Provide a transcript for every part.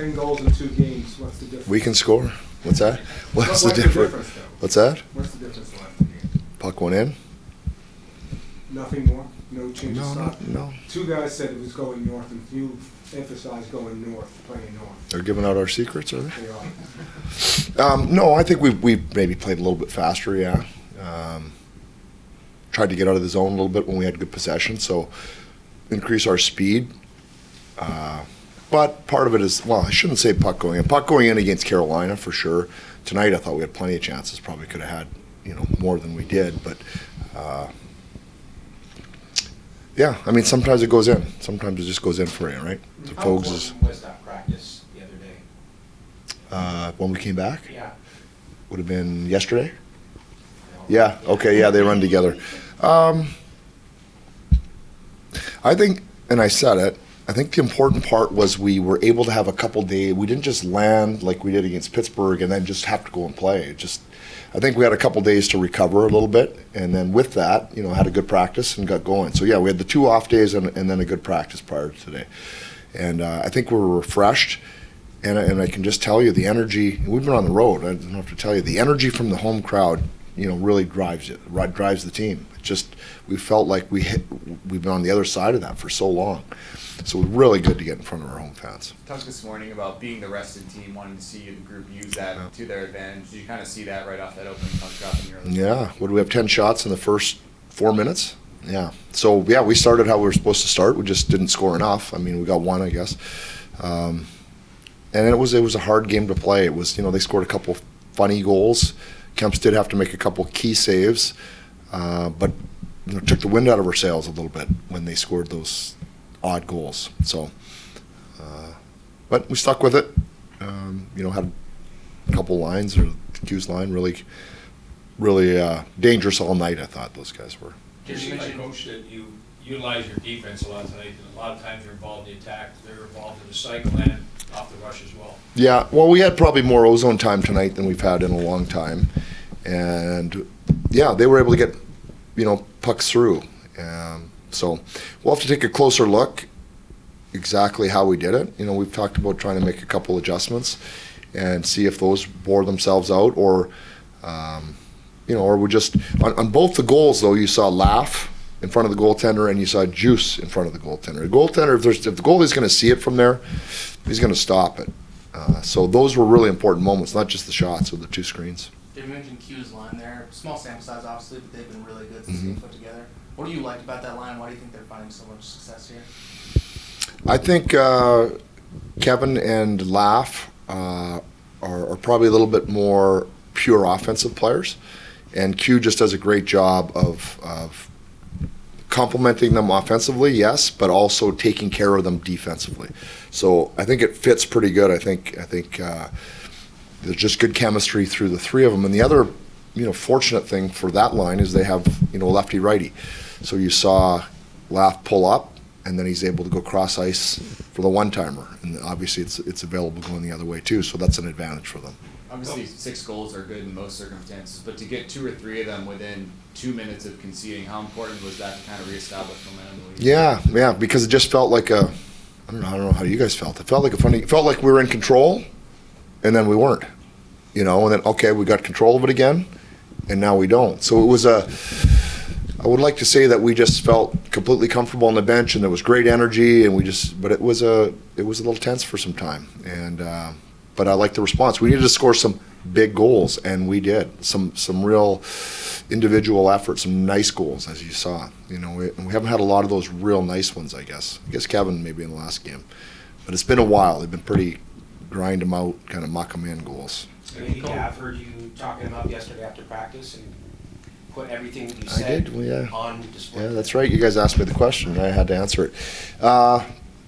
10 goals in 2 games. What's the difference? We can score. What's that? What's the difference? What's that? What's the difference the last 2 games? Puck went in. Nothing more? No change of style? No. 2 guys said it was going north, and you emphasized going north, playing north. They're giving out our secrets, are they? They are. No, I think we maybe played a little bit faster, yeah. Tried to get out of the zone a little bit when we had good possession, so increase our speed. But part of it is, well, I shouldn't say puck going in. Puck going in against Carolina, for sure. Tonight I thought we had plenty of chances. Probably could have had, more than we did. But, yeah, I mean, sometimes it goes in. Sometimes it just goes in for you, right? So How important was that practice the other day? When we came back? Yeah. Would have been yesterday? Yeah, okay, yeah, they run together. I think, and I said it, I think the important part was we were able to have a couple days. We didn't just land like we did against Pittsburgh and then just have to go and play. I think we had a couple days to recover a little bit, and then with that, had a good practice and got going. So yeah, we had the 2 off days and then a good practice prior to today. And I think we were refreshed, and I can just tell you the energy. We've been on the road. I don't have to tell you the energy from the home crowd. Really drives the team. We felt like we've been on the other side of that for so long. So it was really good to get in front of our home fans. Talked this morning about being the rested team, wanting to see the group use that to their advantage. Did you kind of see that right off that opening puck drop in your early? Yeah. What do we have, 10 shots in the first 4 minutes? Yeah. So, yeah, we started how we were supposed to start. We just didn't score enough. I mean, we got 1, I guess. And it was a hard game to play. It was, they scored a couple funny goals. Kemps did have to make a couple key saves, but took the wind out of our sails a little bit when they scored those odd goals. So, but we stuck with it. Had a couple lines, or the Q's line, really dangerous all night. I thought those guys were. You like coach that you utilize your defense a lot tonight, and a lot of times you're involved in the attack. They're involved in the cycle and off the rush as well. Yeah, well, we had probably more ozone time tonight than we've had in a long time, and yeah, they were able to get pucks through. So we'll have to take a closer look exactly how we did it. We've talked about trying to make a couple adjustments and see if those bore themselves out, or or we just on both the goals though. You saw laugh in front of the goaltender, and you saw juice in front of the goaltender. The goaltender, if the goalie's going to see it from there, he's going to stop it. So those were really important moments, not just the shots or the 2 screens. Did you mention Q's line there? Small sample size, obviously, but they've been really good since they put together. What do you like about that line? Why do you think they're finding so much success here? I think Kevin and Laugh are probably a little bit more pure offensive players, and Q just does a great job of complementing them offensively, yes, but also taking care of them defensively. So I think it fits pretty good. I think there's just good chemistry through the 3 of them. And the other, fortunate thing for that line is they have, lefty righty. So you saw Laugh pull up, and then he's able to go cross ice for the one-timer. And obviously it's available going the other way too. So that's an advantage for them. Obviously, 6 goals are good in most circumstances, but to get 2 or 3 of them within 2 minutes of conceding, how important was that to kind of reestablish momentum? Yeah, because it just felt like I don't know how you guys felt. It felt like we were in control, and then we weren't, and then, okay, we got control of it again, and now we don't. So it was I would like to say that we just felt completely comfortable on the bench, and there was great energy, and but it was a little tense for some time, and but I like the response. We needed to score some big goals, and we did. Some real individual effort, some nice goals, as you saw. We haven't had a lot of those real nice ones, I guess. Kevin maybe in the last game. But it's been a while. They've been pretty grind them out, kind of muck them in goals. I've heard you talking about yesterday after practice and put everything that you said on display. Yeah, that's right. You guys asked me the question, and I had to answer it.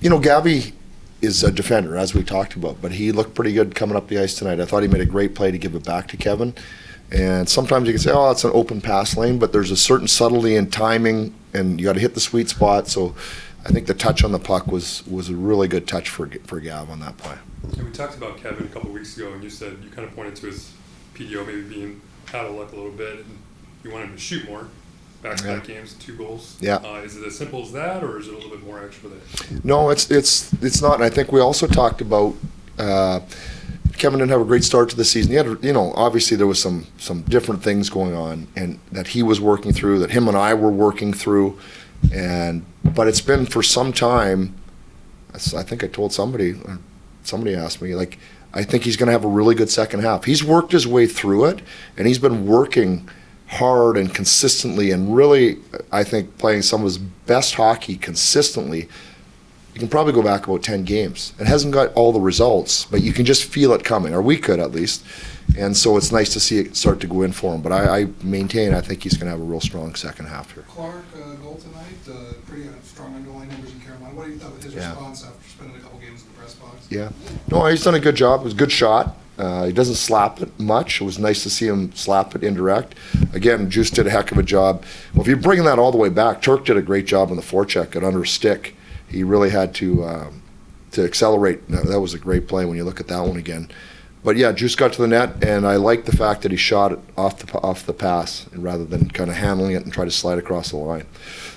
Gabby is a defender, as we talked about, but he looked pretty good coming up the ice tonight. I thought he made a great play to give it back to Kevin. And sometimes you can say, oh, it's an open pass lane, but there's a certain subtlety and timing, and you got to hit the sweet spot. So I think the touch on the puck was a really good touch for Gav on that play. And we talked about Kevin a couple of weeks ago, and you said you kind of pointed to his PDO maybe being out of luck a little bit, and you want him to shoot more. Back-to-back games, 2 goals. Yeah. Is it as simple as that, or is it a little bit more extra there? No, it's not. And I think we also talked about, Kevin didn't have a great start to the season. He had, obviously there was some different things going on, and that he was working through, that him and I were working through, but it's been for some time. I think I told somebody asked me, like, I think he's going to have a really good second half. He's worked his way through it, and he's been working hard and consistently, and really, I think, playing some of his best hockey consistently. You can probably go back about 10 games. It hasn't got all the results, but you can just feel it coming, or we could at least. And so it's nice to see it start to go in for him. But I maintain, I think he's going to have a real strong second half here. Clark, goal tonight, pretty strong underlying numbers in Carolina. What do you thought of his response after spending a couple games in the press box? Yeah. No, he's done a good job. It was a good shot. He doesn't slap it much. It was nice to see him slap it indirect. Again, Juice did a heck of a job. Well, if you're bringing that all the way back, Turk did a great job on the forecheck and under stick. He really had to accelerate. That was a great play when you look at that one again. But yeah, Juice got to the net, and I like the fact that he shot it off the pass rather than kind of handling it and try to slide across the line.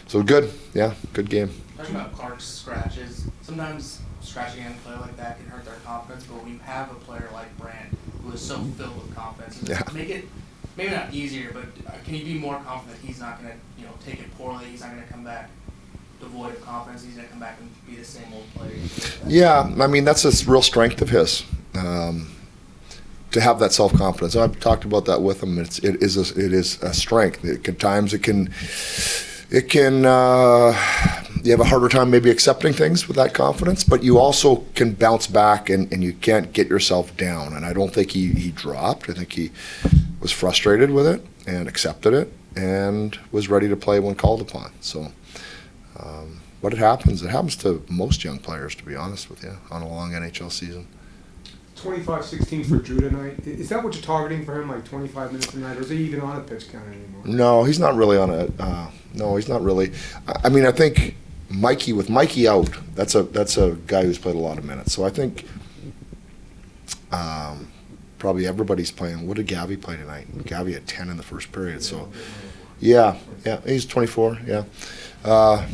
So good, yeah, good game. Talking about Clark's scratches, sometimes scratching in a player like that can hurt their confidence, but when you have a player like Brand who is so filled with confidence, make it maybe not easier, but can you be more confident that he's not going to take it poorly, he's not going to come back devoid of confidence, he's going to come back and be the same old player? Yeah, I mean, that's a real strength of his. To have that self-confidence. I've talked about that with him. It is a strength. You have a harder time maybe accepting things with that confidence, but you also can bounce back and you can't get yourself down. And I don't think he dropped. I think he was frustrated with it and accepted it and was ready to play when called upon. So, but it happens. It happens to most young players, to be honest with you, on a long NHL season. 25-16 for Drew tonight. Is that what you're targeting for him, like 25 minutes a night, or is he even on a pitch count anymore? No, he's not really on a. No, he's not really. I mean, I think with Mikey out, that's a guy who's played a lot of minutes. So I think probably everybody's playing. What did Gabby play tonight? Gabby had 10 in the first period. So yeah, he's 24. Yeah. I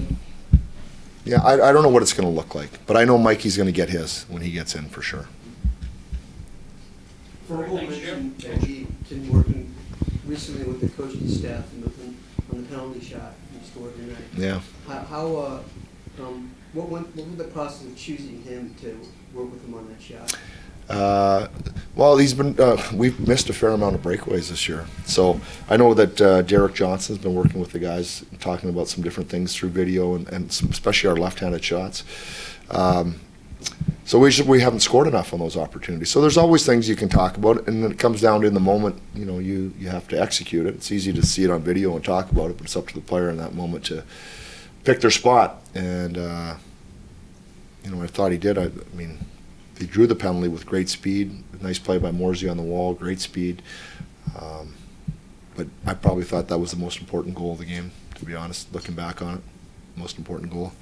don't know what it's going to look like, but I know Mikey's going to get his when he gets in for sure. Fergal mentioned that he been working recently with the coaching staff on the penalty shot he scored tonight. Yeah. What was the process of choosing him to work with him on that shot? Well, we've missed a fair amount of breakaways this year. So I know that Derek Johnson's been working with the guys, talking about some different things through video and especially our left-handed shots. So we haven't scored enough on those opportunities. So there's always things you can talk about, and then it comes down to in the moment, you have to execute it. It's easy to see it on video and talk about it, but it's up to the player in that moment to pick their spot. And I thought he did. I mean, he drew the penalty with great speed. Nice play by Morsey on the wall, great speed. But I probably thought that was the most important goal of the game, to be honest, looking back on it. Most important goal.